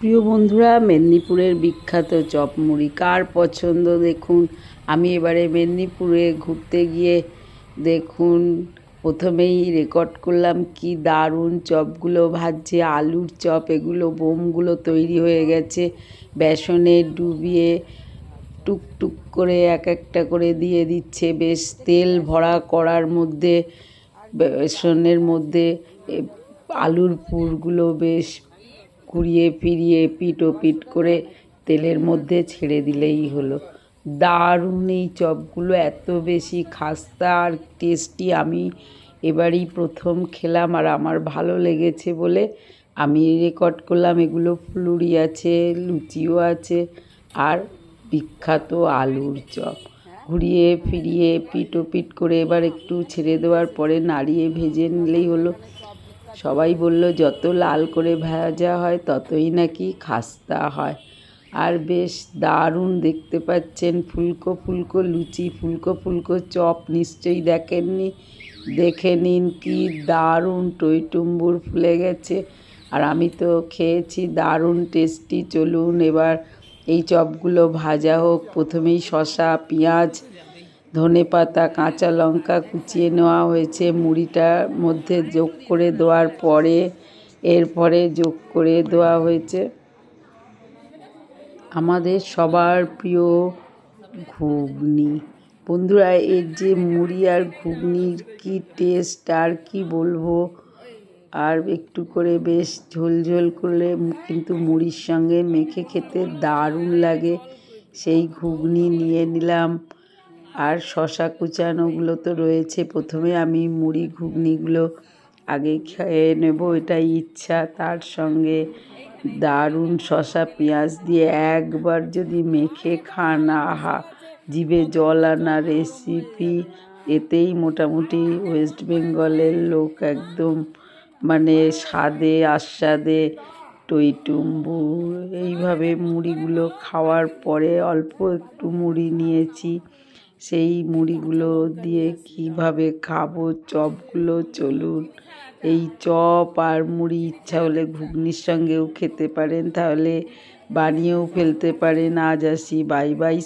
প্রিয় বন্ধুরা, মেদিনীপুরের বিখ্যাত চপ মুড়ি কার পছন্দ দেখুন। আমি এবারে মেদিনীপুরে ঘুরতে গিয়ে দেখুন প্রথমেই রেকর্ড করলাম কি দারুণ চপগুলো ভাজছে। আলুর চপ, এগুলো বোমগুলো তৈরি হয়ে গেছে, বেসনে ডুবিয়ে টুকটুক করে এক একটা করে দিয়ে দিচ্ছে। বেশ তেল ভরা কড়ার মধ্যে, বেসনের মধ্যে আলুর পুরগুলো বেশ ঘুরিয়ে ফিরিয়ে এপিট ওপিট করে তেলের মধ্যে ছেড়ে দিলেই হলো। দারুণ এই চপগুলো, এত বেশি খাস্তা আর টেস্টি। আমি এবারই প্রথম খেলাম আর আমার ভালো লেগেছে বলে আমি রেকর্ড করলাম। এগুলো ফুলুরি আছে, লুচিও আছে, আর বিখ্যাত আলুর চপ। ঘুরিয়ে ফিরিয়ে এপিট ওপিট করে এবার একটু ছেড়ে দেওয়ার পরে নাড়িয়ে ভেজে নিলেই হলো। সবাই বলল যত লাল করে ভাজা হয় ততই নাকি খাস্তা হয়। আর বেশ দারুণ দেখতে পাচ্ছেন, ফুলকো ফুলকো লুচি, ফুলকো ফুলকো চপ। নিশ্চয়ই দেখেননি, দেখে নিন কি দারুণ টইটুম্বুর ফুলে গেছে। আর আমি তো খেয়েছি, দারুণ টেস্টি। চলুন এবার এই চপগুলো ভাজা হোক। প্রথমেই শসা, পেঁয়াজ, ধনেপাতা, কাঁচা লঙ্কা কুচিয়ে নেওয়া হয়েছে। মুড়িটার মধ্যে যোগ করে দেওয়ার পরে এরপরে যোগ করে দেওয়া হয়েছে আমাদের সবার প্রিয় ঘুগনি। বন্ধুরা, এর যে মুড়ি আর ঘুগনির কি টেস্ট আর কি বলবো। আর একটু করে বেশ ঝোল ঝোল করলে কিন্তু মুড়ির সঙ্গে মেখে খেতে দারুণ লাগে। সেই ঘুগনি নিয়ে নিলাম, আর শসা কুচানোগুলো তো রয়েছে। প্রথমে আমি মুড়ি ঘুগনিগুলো আগে খেয়ে নেব, এটাই ইচ্ছা। তার সঙ্গে দারুণ শসা পেঁয়াজ দিয়ে একবার যদি মেখে খান, আহা, জিভে জল আনা রেসিপি। এতেই মোটামুটি ওয়েস্ট বেঙ্গলের লোক একদম মানে স্বাদে আস্বাদে টইটুম্বুর। এইভাবে মুড়িগুলো খাওয়ার পরে অল্প একটু মুড়ি নিয়েছি, সেই মুড়িগুলো দিয়ে কিভাবে খাবো চপগুলো। চলুন, এই চপ আর মুড়ি ইচ্ছা হলে ঘুগনির সঙ্গেও খেতে পারেন, তাহলে বানিয়েও ফেলতে পারেন। আজ আসি, বাই বাই।